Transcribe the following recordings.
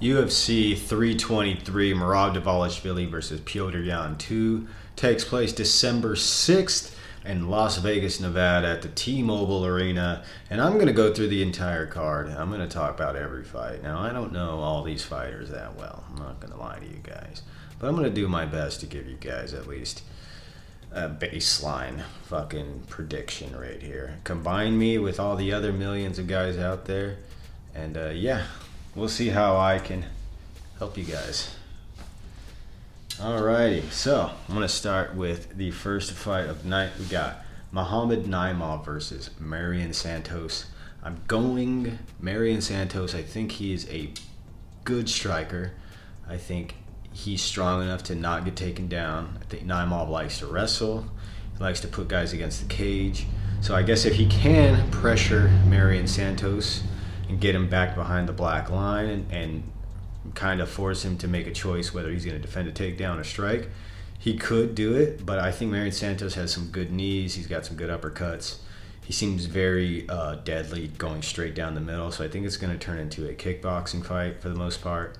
UFC 323 Merab Dvalishvili versus Piotr Yan 2 takes place December 6th in Las Vegas, Nevada at the T-Mobile Arena. And I'm going to go through the entire card. I'm going to talk about every fight. Now, I don't know all these fighters that well. I'm not going to lie to you guys. But I'm going to do my best to give you guys at least a baseline fucking prediction right here. Combine me with all the other millions of guys out there. And yeah, we'll see how I can help you guys. Alrighty, so I'm going to start with the first fight of the night. We got Muhammad Naimov versus Marion Santos. I'm going Marion Santos. I think he is a good striker. I think he's strong enough to not get taken down. I think Naimov likes to wrestle. He likes to put guys against the cage. So I guess if he can pressure Marion Santos and get him back behind the black line and kind of force him to make a choice whether he's going to defend a takedown or strike, he could do it. But I think Marion Santos has some good knees. He's got some good uppercuts. He seems very deadly going straight down the middle. So I think it's going to turn into a kickboxing fight for the most part.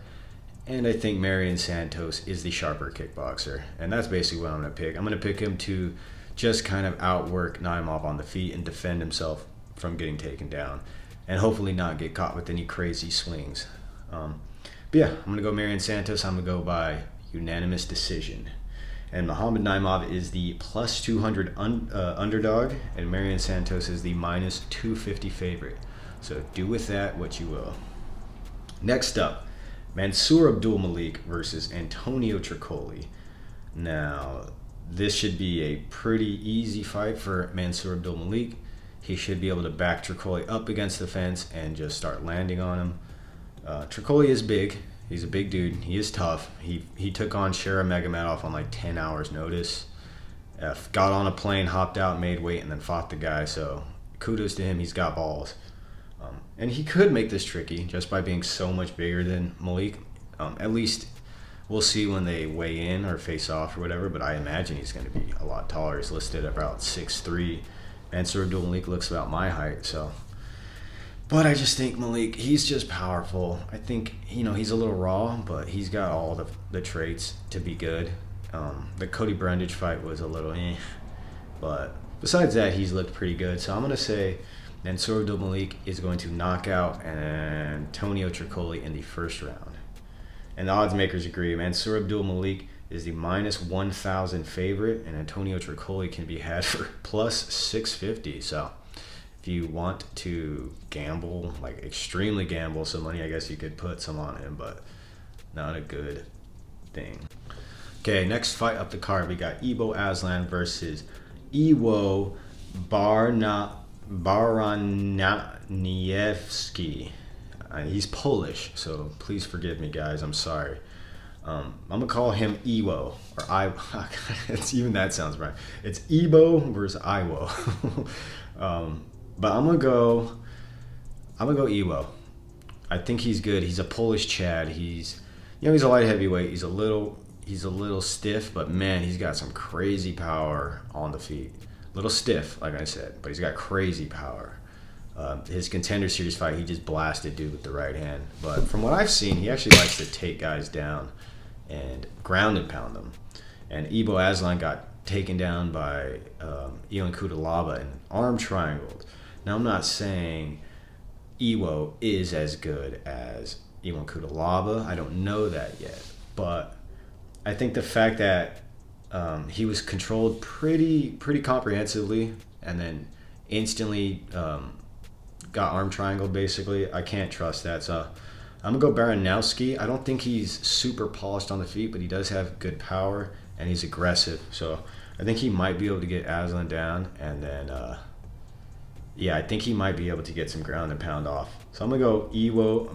And I think Marion Santos is the sharper kickboxer. And that's basically what I'm going to pick. I'm going to pick him to just kind of outwork Naimov on the feet and defend himself from getting taken down. And hopefully not get caught with any crazy swings. But yeah, I'm going to go Marion Santos. I'm going to go by unanimous decision. And Muhammad Naimov is the plus 200 underdog. And Marion Santos is the minus 250 favorite. So do with that what you will. Next up, Mansour Abdul Malik versus Antonio Tricoli. Now, this should be a pretty easy fight for Mansour Abdul Malik. He should be able to back Tricoli up against the fence and just start landing on him. Tricoli is big. He's a big dude. He is tough. He took on Shera Magomedov on like 10 hours notice. Got on a plane, hopped out, made weight, and then fought the guy. So kudos to him. He's got balls. And he could make this tricky just by being so much bigger than Malik. At least we'll see when they weigh in or face off or whatever, but I imagine he's going to be a lot taller. He's listed at about 6'3". Mansour Abdul Malik looks about my height, so. But I just think Malik, he's just powerful. I think, he's a little raw, but he's got all the traits to be good. The Cody Brundage fight was a little but besides that, he's looked pretty good. So I'm going to say Mansour Abdul Malik is going to knock out Antonio Tricoli in the first round. And the odds makers agree. Mansour Abdul Malik is the minus 1,000 favorite, and Antonio Tricoli can be had for plus 650. So if you want to gamble, like extremely gamble some money, I guess you could put some on him, but not a good thing. Okay, next fight up the card, we got Ivo Aslan versus Iwo Baraniewski. He's Polish, so please forgive me, guys. I'm sorry. I'm gonna call him Iwo, or I. It's even that sounds right. It's Ivo versus Iwo. But I'm gonna go Iwo. I think he's good. He's a Polish Chad. He's a light heavyweight. He's a little stiff, but man, he's got some crazy power on the feet. Little stiff, like I said, but he's got crazy power. His Contender Series fight, he just blasted dude with the right hand. But from what I've seen, he actually likes to take guys down and ground and pound them. And Ivo Aslan got taken down by Ion Cutelaba and arm triangled. Now, I'm not saying Iwo is as good as Ion Cutelaba. I don't know that yet. But I think the fact that he was controlled pretty comprehensively and then instantly got arm triangled, basically. I can't trust that. So I'm going to go Baranowski. I don't think he's super polished on the feet, but he does have good power, and he's aggressive. So I think he might be able to get Aslan down, and then, I think he might be able to get some ground and pound off. So I'm going to go Iwo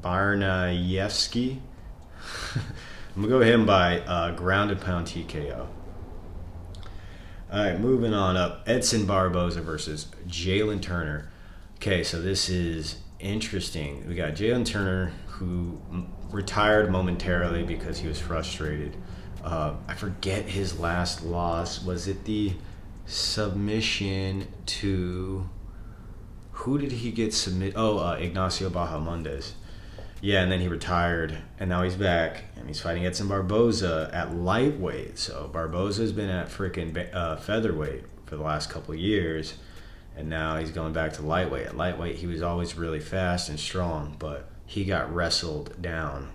Baraniewski. I'm going to go him by ground and pound TKO. All right, moving on up. Edson Barboza versus Jalen Turner. Okay, so this is interesting. We got Jalen Turner, who retired momentarily because he was frustrated. I forget his last loss. Was it the submission to... Who did he get submit? Ignacio Bahamondes. Yeah, and then he retired, and now he's back, and he's fighting Edson Barboza at lightweight. So Barboza's been at freaking featherweight for the last couple of years, and now he's going back to lightweight. At lightweight, he was always really fast and strong, but he got wrestled down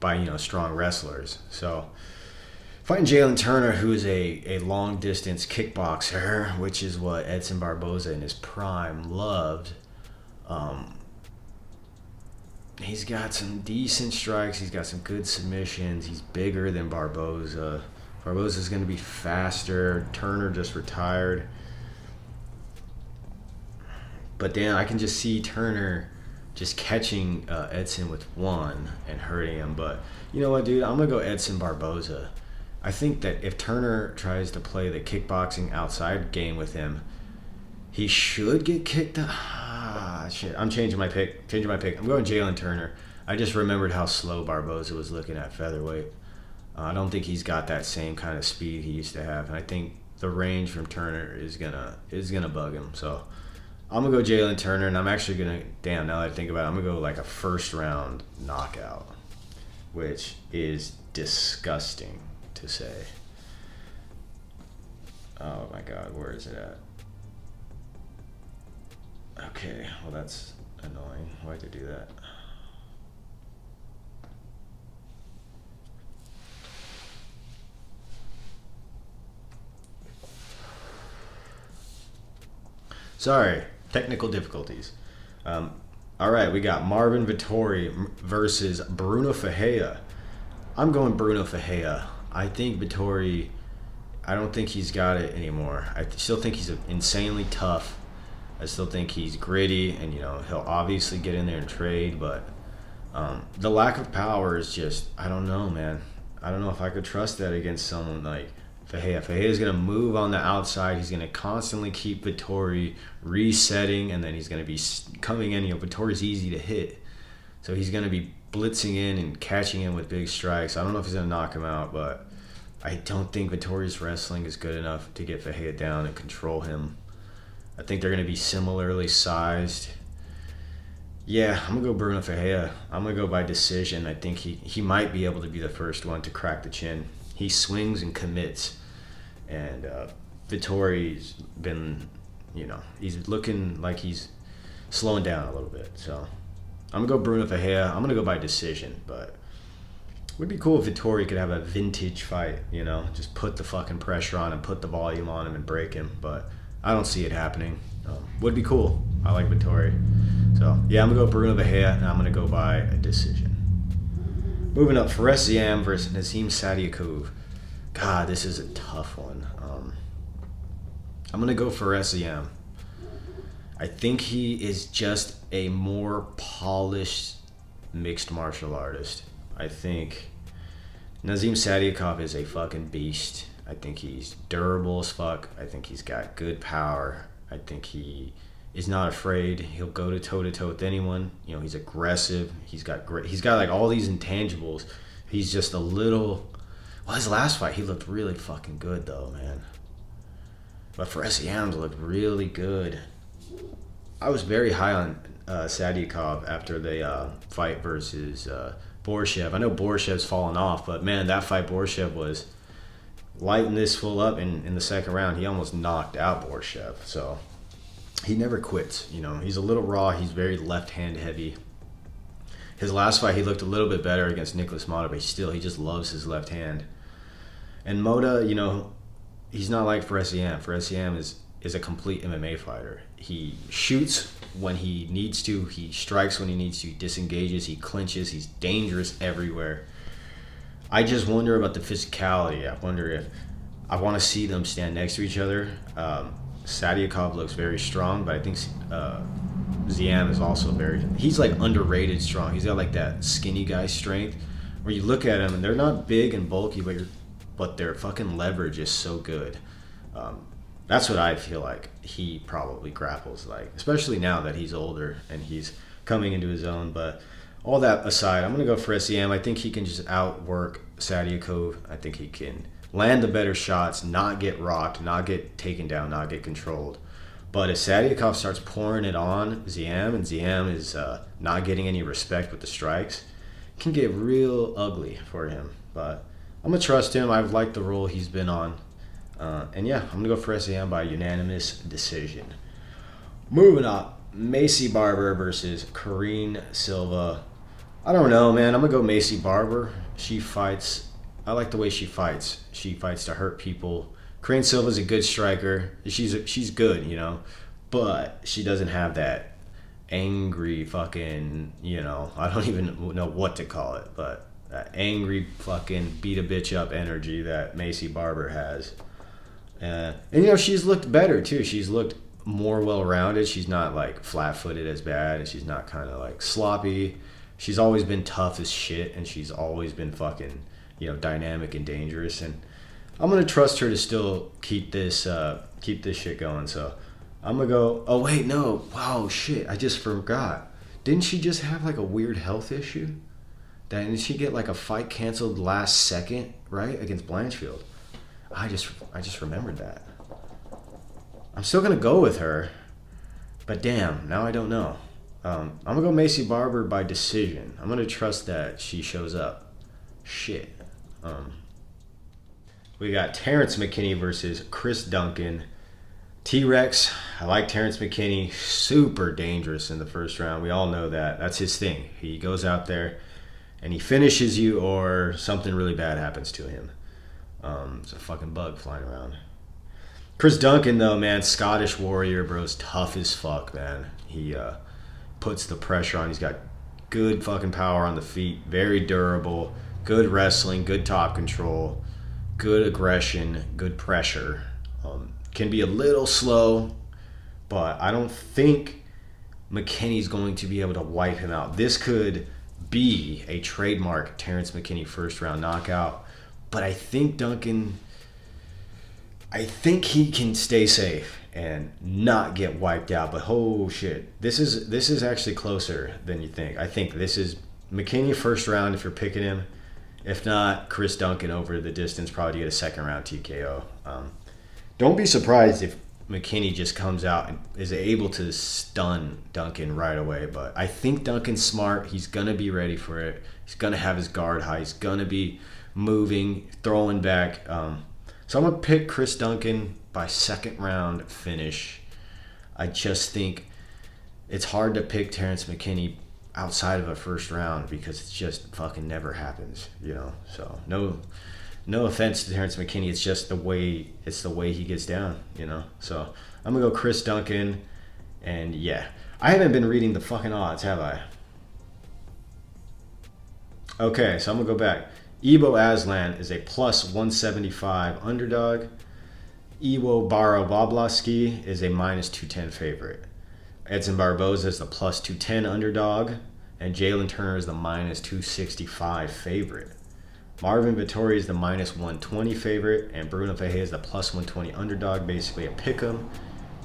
by strong wrestlers. So fighting Jalen Turner, who's a long distance kickboxer, which is what Edson Barboza in his prime loved. He's got some decent strikes. He's got some good submissions. He's bigger than Barboza. Barboza's going to be faster. Turner just retired. But then I can just see Turner just catching Edson with one and hurting him. But you know what, dude? I'm going to go Edson Barboza. I think that if Turner tries to play the kickboxing outside game with him, he should get kicked out. Shit. I'm changing my pick. I'm going Jalen Turner. I just remembered how slow Barboza was looking at featherweight. I don't think he's got that same kind of speed he used to have, and I think the range from Turner is gonna bug him. So I'm gonna go Jalen Turner, and I'm actually gonna now that I think about it, I'm gonna go like a first round knockout, which is disgusting to say. Oh my God, where is it at? Okay, well that's annoying. Why'd they do that? Sorry, technical difficulties. All right, we got Marvin Vettori versus Bruno Ferreira. I'm going Bruno Ferreira. I think Vettori, I don't think he's got it anymore. I still think he's insanely tough. I still think he's gritty, and he'll obviously get in there and trade, but the lack of power is just, I don't know, man. I don't know if I could trust that against someone like Ferreira. Ferreira's going to move on the outside. He's going to constantly keep Vettori resetting, and then he's going to be coming in. Vettori's easy to hit, so he's going to be blitzing in and catching him with big strikes. I don't know if he's going to knock him out, but I don't think Vettori's wrestling is good enough to get Ferreira down and control him. I think they're going to be similarly sized. Yeah, I'm going to go Bruno Ferreira. I'm going to go by decision. I think he might be able to be the first one to crack the chin. He swings and commits. And Vettori's been, he's looking like he's slowing down a little bit. So I'm going to go Bruno Ferreira. I'm going to go by decision. But it would be cool if Vettori could have a vintage fight, just put the fucking pressure on him, put the volume on him, and break him. But I don't see it happening. Would be cool. I like Vettori. So, yeah, I'm going to go Bruno Ferreira, and I'm going to go by a decision. Moving up, Fares Ziam versus Nazim Sadykhov. God, this is a tough one. I'm going to go Fares Ziam. I think he is just a more polished mixed martial artist. I think Nazim Sadykhov is a fucking beast. I think he's durable as fuck. I think he's got good power. I think he is not afraid. He'll go to toe with anyone. He's aggressive. He's got like all these intangibles. He's just a little. Well, his last fight, he looked really fucking good though, man. But Fares Ziam looked really good. I was very high on Sadykhov after the fight versus Borshev. I know Borshev's fallen off, but man, that fight Borshev was lighting this fool up in the second round. He almost knocked out Borshev. So he never quits. He's a little raw. He's very left-hand heavy. His last fight, he looked a little bit better against Nicholas Mota, but he just loves his left hand. And Mota, he's not like Fares Ziam. Fares Ziam is a complete MMA fighter. He shoots when he needs to. He strikes when he needs to. He disengages. He clinches. He's dangerous everywhere. I just wonder about the physicality. I wonder if I want to see them stand next to each other. Sadykhov looks very strong, but I think Ziam is also he's like underrated strong. He's got like that skinny guy strength where you look at him and they're not big and bulky, but their fucking leverage is so good. That's what I feel like he probably grapples like, especially now that he's older and he's coming into his own. But all that aside, I'm going to go for Ziam. I think he can just outwork Sadykhov. I think he can land the better shots, not get rocked, not get taken down, not get controlled. But if Sadyakov starts pouring it on Ziam, and Ziam is not getting any respect with the strikes, it can get real ugly for him. But I'm going to trust him. I've liked the role he's been on. And yeah, I'm going to go for Ziam by unanimous decision. Moving up, Macy Barber versus Karine Silva. I don't know, man. I'm going to go Macy Barber. She fights. I like the way she fights. She fights to hurt people. Karine Silva's a good striker. She's good, you know. But she doesn't have that angry fucking, you know, I don't even know what to call it. But that angry fucking beat a bitch up energy that Macy Barber has. And, you know, she's looked better, too. She's looked more well-rounded. She's not, like, flat-footed as bad. And she's not kind of, like, sloppy. She's always been tough as shit. And she's always been fucking, you know, dynamic and dangerous. And I'm going to trust her to still keep this shit going. So I'm going to go, oh, wait, no. Wow, shit. I just forgot. Didn't she just have, like, a weird health issue? Didn't she get, like, a fight canceled last second, right, against Blanchfield? I just remembered that. I'm still going to go with her, but damn, now I don't know. I'm going to go Macy Barber by decision. I'm going to trust that she shows up. Shit. We got Terrence McKinney versus Chris Duncan. T-Rex, I like Terrence McKinney. Super dangerous in the first round. We all know that. That's his thing. He goes out there and he finishes you or something really bad happens to him. It's a fucking bug flying around. Chris Duncan, though, man, Scottish warrior, bro's tough as fuck, man. He puts the pressure on. He's got good fucking power on the feet, very durable, good wrestling, good top control, good aggression, good pressure. Can be a little slow, but I don't think McKinney's going to be able to wipe him out. This could be a trademark Terrence McKinney first round knockout. But I think Duncan, I think he can stay safe and not get wiped out. But oh shit, this is actually closer than you think. I think this is McKinney first round if you're picking him. If not, Chris Duncan over the distance, probably to get a second round TKO. Don't be surprised if McKinney just comes out and is able to stun Duncan right away. But I think Duncan's smart. He's going to be ready for it. He's going to have his guard high. He's going to be moving, throwing back. So I'm going to pick Chris Duncan by second round finish. I just think it's hard to pick Terrence McKinney outside of a first round because it just fucking never happens, you know. So no offense to Terrence McKinney, it's just the way he gets down, you know. So I'm going to go Chris Duncan, and yeah. I haven't been reading the fucking odds, have I? Okay, so I'm going to go back. Ivo Aslan is a plus 175 underdog. Iwo Barabablaski is a minus 210 favorite. Edson Barboza is the plus 210 underdog. And Jalen Turner is the minus 265 favorite. Marvin Vettori is the minus 120 favorite. And Bruno Fehe is the plus 120 underdog, basically a pick'em.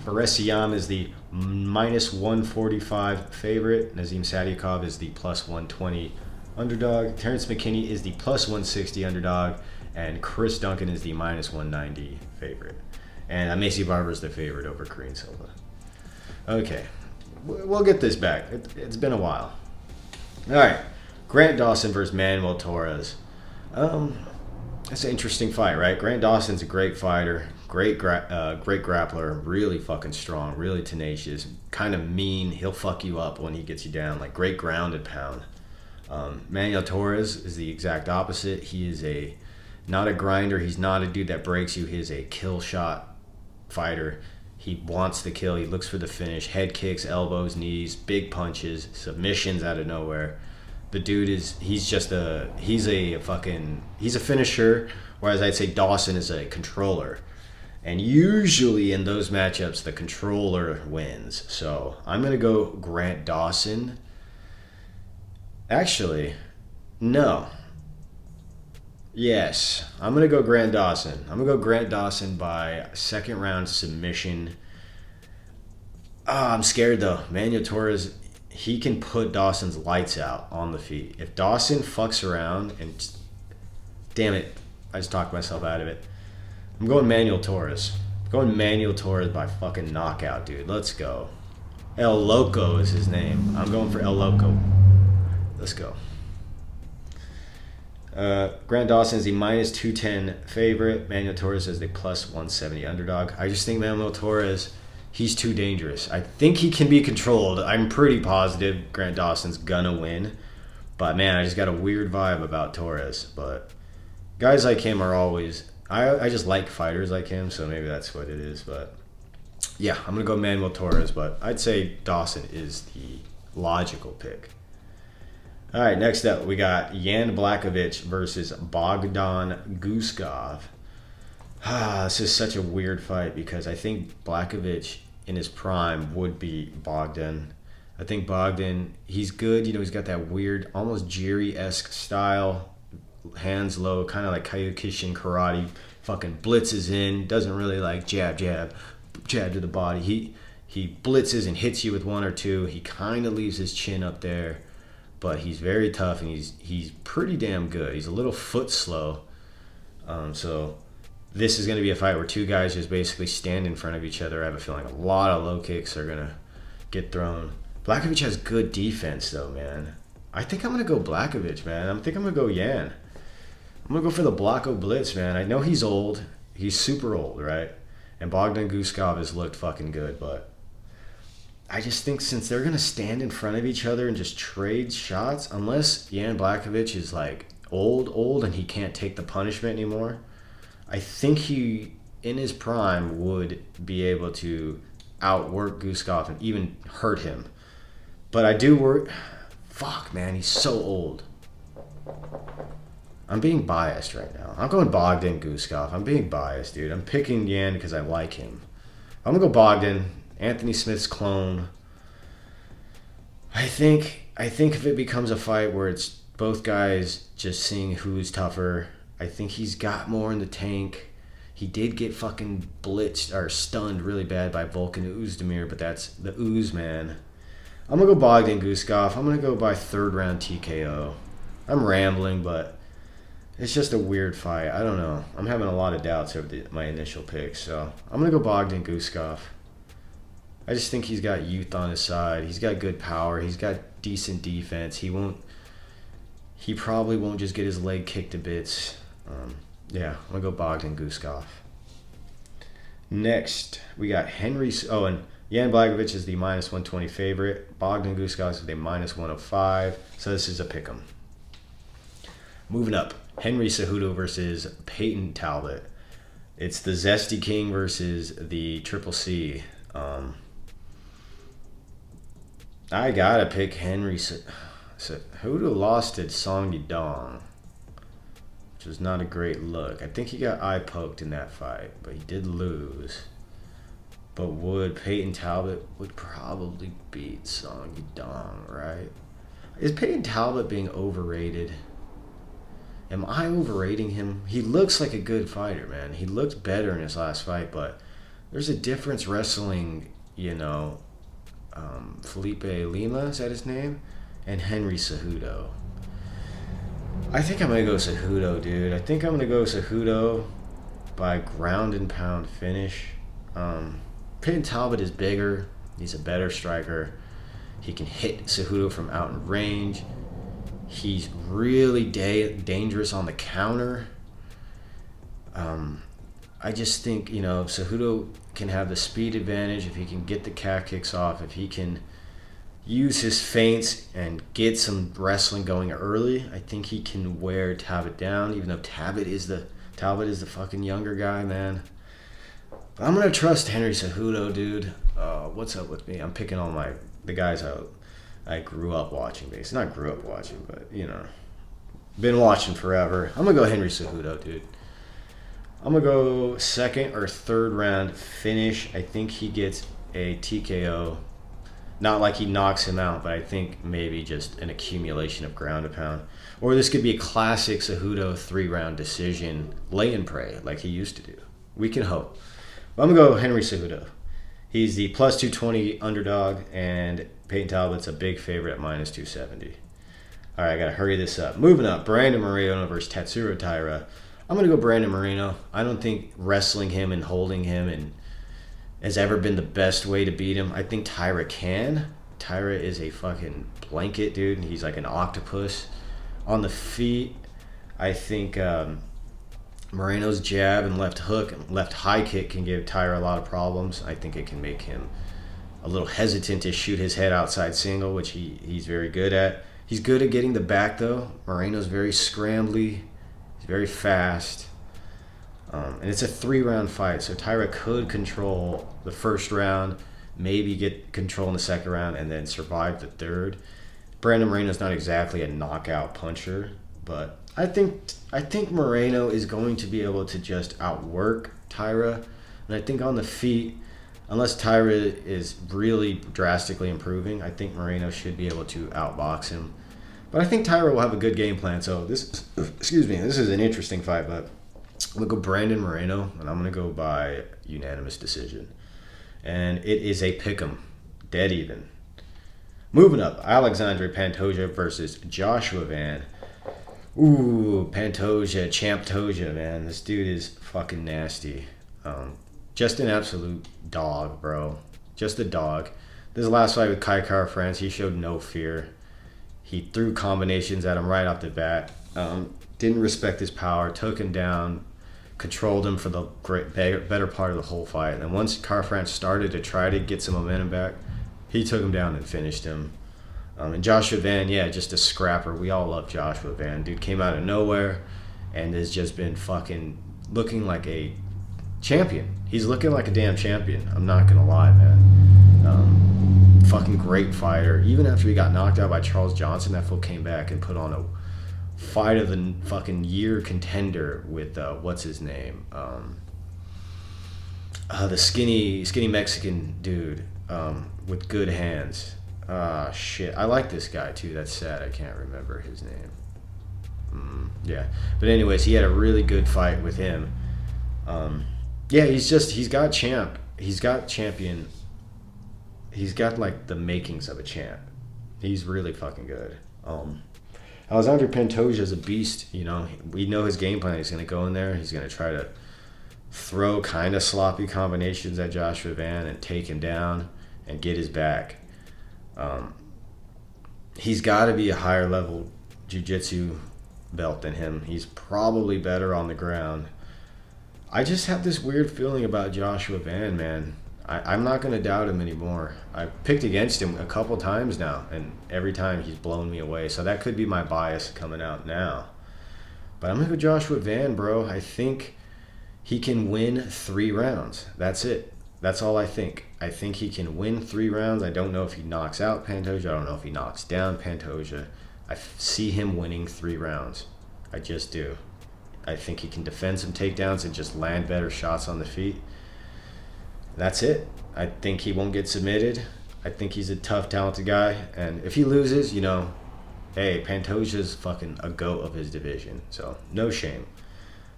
Faresiam is the minus 145 favorite. Nazim Sadyakov is the plus 120 underdog. Terrence McKinney is the plus 160 underdog, and Chris Duncan is the minus 190 favorite. And Macy Barber is the favorite over Karine Silva. Okay, we'll get this back. It's been a while. All right, Grant Dawson versus Manuel Torres. That's an interesting fight, right? Grant Dawson's a great fighter, great grappler, really fucking strong, really tenacious, kind of mean. He'll fuck you up when he gets you down, like great grounded pound. Manuel Torres is the exact opposite. He is not a grinder. He's not a dude that breaks you. He is a kill shot fighter. He wants the kill. He looks for the finish. Head kicks, elbows, knees, big punches, submissions out of nowhere. The dude he's a finisher, whereas I'd say Dawson is a controller. And usually in those matchups, the controller wins. So I'm going to go Grant Dawson. Actually, no. Yes, I'm going to go Grant Dawson. I'm going to go Grant Dawson by second round submission. I'm scared though. Manuel Torres, he can put Dawson's lights out on the feet. If Dawson fucks around damn it, I just talked myself out of it. I'm going Manuel Torres. Going Manuel Torres by fucking knockout, dude. Let's go. El Loco is his name. I'm going for El Loco. Let's go. Grant Dawson is the minus 210 favorite. Manuel Torres is the plus 170 underdog. I just think Manuel Torres, he's too dangerous. I think he can be controlled. I'm pretty positive Grant Dawson's gonna win. But man, I just got a weird vibe about Torres. But guys like him are always... I just like fighters like him, so maybe that's what it is. But yeah, I'm going to go Manuel Torres, but I'd say Dawson is the logical pick. All right, next up, we got Jan Blachowicz versus Bogdan Guskov. This is such a weird fight because I think Blachowicz in his prime would be Bogdan. I think Bogdan, he's good. You know, he's got that weird, almost Jiri-esque style. Hands low, kind of like Kyokushin karate, fucking blitzes in, doesn't really like jab to the body. He blitzes and hits you with one or two. He kind of leaves his chin up there, but he's very tough and he's pretty damn good. He's a little foot slow. So this is going to be a fight where two guys just basically stand in front of each other. I have a feeling a lot of low kicks are going to get thrown. Blachowicz has good defense though, man. I think I'm going to go Blachowicz, man. I think I'm going to go Jan. I'm going to go for the Blocko Blitz, man. I know he's old. He's super old, right? And Bogdan Guskov has looked fucking good, but I just think since they're going to stand in front of each other and just trade shots, unless Jan Blachowicz is like old and he can't take the punishment anymore, I think he, in his prime, would be able to outwork Guskov and even hurt him. But I do worry... Fuck, man, he's so old. I'm being biased right now. I'm going Bogdan Guskov. I'm being biased, dude. I'm picking Yan because I like him. I'm going to go Bogdan, Anthony Smith's clone. I think if it becomes a fight where it's both guys just seeing who's tougher, I think he's got more in the tank. He did get fucking blitzed or stunned really bad by Volkan Oezdemir, but that's the Ooze, man. I'm going to go Bogdan Guskov. I'm going to go by third round TKO. I'm rambling, but it's just a weird fight. I don't know. I'm having a lot of doubts over my initial pick, so I'm going to go Bogdan Guskov. I just think he's got youth on his side. He's got good power. He's got decent defense. He probably won't just get his leg kicked to bits. Yeah, I'm going to go Bogdan Guskov. Next, we got Henry... Oh, and Jan Blachowicz is the minus 120 favorite. Bogdan Guskov is the minus 105. So this is a pick'em. Moving up, Henry Cejudo versus Peyton Talbot. It's the Zesty King versus the Triple C. I gotta pick Henry Cejudo. Lost to Song Yadong, which was not a great look. I think he got eye poked in that fight, but he did lose. But Peyton Talbot would probably beat Song Yadong, right? Is Peyton Talbot being overrated? Am I overrating him? He looks like a good fighter, man. He looked better in his last fight, but there's a difference wrestling, Felipe Lima, is that his name? And Henry Cejudo. I think I'm going to go Cejudo, dude. I think I'm going to go Cejudo by ground and pound finish. Peyton Talbot is bigger. He's a better striker. He can hit Cejudo from out in range. He's really dangerous on the counter. I just think, Cejudo can have the speed advantage if he can get the calf kicks off, if he can use his feints and get some wrestling going early. I think he can wear Talbot down, even though Talbot is the fucking younger guy, man. But I'm going to trust Henry Cejudo, dude. What's up with me? I'm picking all the guys I grew up watching, basically. Not grew up watching, but, been watching forever. I'm going to go Henry Cejudo, dude. I'm going to go second or third round finish. I think he gets a TKO. Not like he knocks him out, but I think maybe just an accumulation of ground and pound. Or this could be a classic Cejudo 3-round decision, lay and pray, like he used to do. We can hope. But I'm going to go Henry Cejudo. He's the plus 220 underdog, and Peyton Talbot's a big favorite at minus 270. All right, I got to hurry this up. Moving up, Brandon Moreno versus Tatsuro Taira. I'm gonna go Brandon Moreno. I don't think wrestling him and holding him and has ever been the best way to beat him. I think Tyra can. Tyra is a fucking blanket, dude. He's like an octopus on the feet. I think Moreno's jab and left hook and left high kick can give Tyra a lot of problems. I think it can make him a little hesitant to shoot his head outside single, which he's very good at. He's good at getting the back, though. Moreno's very scrambly. He's very fast. And it's a 3-round fight, so Tyra could control the first round, maybe get control in the second round, and then survive the third. Brandon Moreno's not exactly a knockout puncher, but I think Moreno is going to be able to just outwork Tyra. And I think on the feet, unless Tyra is really drastically improving, I think Moreno should be able to outbox him. But I think Tyra will have a good game plan. So this is an interesting fight, but I'm going to go Brandon Moreno, and I'm going to go by unanimous decision. And it is a pick'em, dead even. Moving up, Alexandre Pantoja versus Joshua Van. Ooh, Pantoja, Champtoja, man. This dude is fucking nasty. Just an absolute dog, bro. Just a dog. This last fight with Kai Kara-France, he showed no fear. He threw combinations at him right off the bat. Didn't respect his power, took him down, controlled him for the better part of the whole fight. And then once Kara-France started to try to get some momentum back, he took him down and finished him. And Joshua Van, yeah, just a scrapper. We all love Joshua Van. Dude came out of nowhere and has just been fucking looking like a champion. He's looking like a damn champion. I'm not going to lie, man. Fucking great fighter. Even after he got knocked out by Charles Johnson, that fool came back and put on a fight of the fucking year contender with, what's his name? The skinny Mexican dude with good hands. Shit. I like this guy, too. That's sad. I can't remember his name. Yeah. But anyways, he had a really good fight with him. Yeah, he's got champion. He's got, like, the makings of a champ. He's really fucking good. Alexandre Pantoja is a beast, you know. We know his game plan. He's going to go in there. He's going to try to throw kind of sloppy combinations at Joshua Van and take him down and get his back. He's got to be a higher level jiu-jitsu belt than him. He's probably better on the ground. I just have this weird feeling about Joshua Van, man. I'm not going to doubt him anymore. I've picked against him a couple times now, and every time he's blown me away. So that could be my bias coming out now. But I'm going to go Joshua Van, bro. I think he can win 3 rounds. That's it. That's all I think. I think he can win 3 rounds. I don't know if he knocks out Pantoja. I don't know if he knocks down Pantoja. I see him winning 3 rounds. I just do. I think he can defend some takedowns and just land better shots on the feet. That's it. I think he won't get submitted. I think he's a tough, talented guy. And if he loses, you know, hey, Pantoja's fucking a GOAT of his division. So, no shame.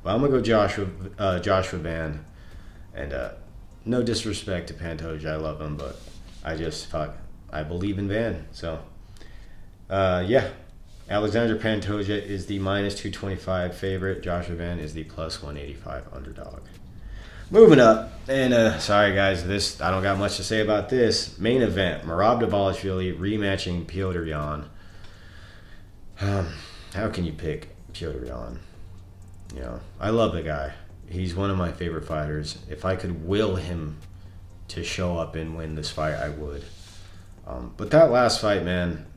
But I'm going to go Joshua Van. And no disrespect to Pantoja. I love him, but I believe in Van. So, yeah. Alexandre Pantoja is the minus 225 favorite. Joshua Van is the plus 185 underdog. Moving up, and sorry guys, I don't got much to say about this. Main event, Merab Dvalishvili rematching Petr Yan. How can you pick Petr Yan? You know, I love the guy. He's one of my favorite fighters. If I could will him to show up and win this fight, I would. But that last fight, man,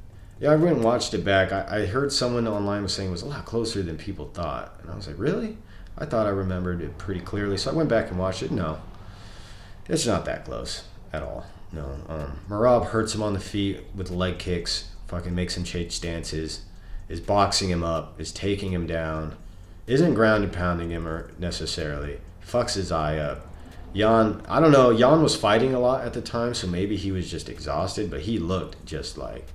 yeah, I went and watched it back. I heard someone online was saying it was a lot closer than people thought. And I was like, really? I thought I remembered it pretty clearly. So I went back and watched it. No, it's not that close at all. No. Merab hurts him on the feet with leg kicks, fucking makes him change stances, is boxing him up, is taking him down, isn't ground and pounding him or necessarily, fucks his eye up. Yan, I don't know, Yan was fighting a lot at the time, so maybe he was just exhausted, but he looked just like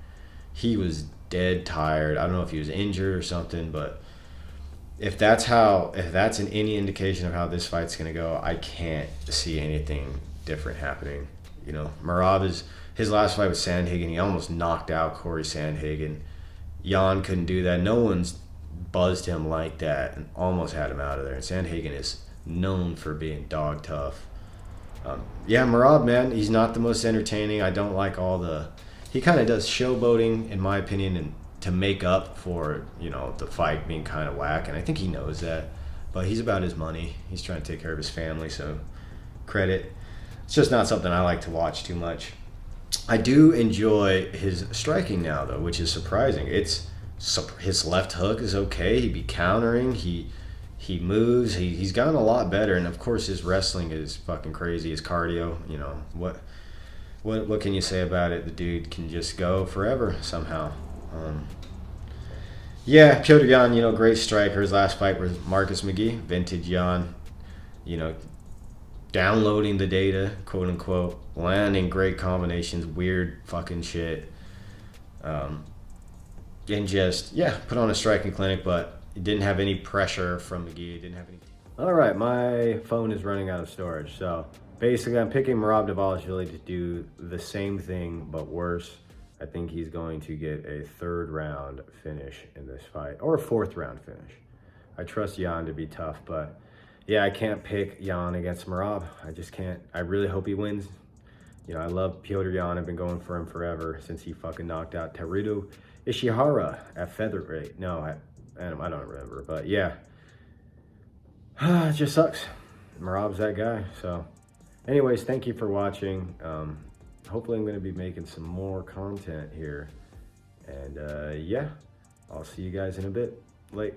he was dead tired. I don't know if he was injured or something, but if that's any indication of how this fight's going to go, I can't see anything different happening. You know, Merab his last fight with Sandhagen, he almost knocked out Corey Sandhagen. Yan couldn't do that. No one's buzzed him like that and almost had him out of there. And Sandhagen is known for being dog tough. Yeah, Merab, man, he's not the most entertaining. I don't like all the... He kind of does showboating, in my opinion, and to make up for, you know, the fight being kind of whack. And I think he knows that. But he's about his money. He's trying to take care of his family, so credit. It's just not something I like to watch too much. I do enjoy his striking now, though, which is surprising. His left hook is okay. He be countering. He moves. He's gotten a lot better, and of course his wrestling is fucking crazy. His cardio, you know, what can you say about it? The dude can just go forever somehow. Yeah, Piotr Yan, you know, great striker. His last fight was Marcus McGee, vintage Yan. You know, downloading the data, quote unquote, landing great combinations, weird fucking shit. And just, yeah, put on a striking clinic, but it didn't have any pressure from McGee. It didn't have any. All right, my phone is running out of storage. So basically, I'm picking Merab Dvalishvili to do the same thing, but worse. I think he's going to get a 3rd round finish in this fight, or a 4th round finish. I trust Yan to be tough, but yeah, I can't pick Yan against Merab. I just can't. I really hope he wins. You know, I love Piotr Yan. I've been going for him forever since he fucking knocked out Teruto Ishihara at featherweight. No, I don't remember, but yeah. It just sucks. Merab's that guy. So anyways, thank you for watching. Hopefully I'm going to be making some more content here. And yeah, I'll see you guys in a bit. Late.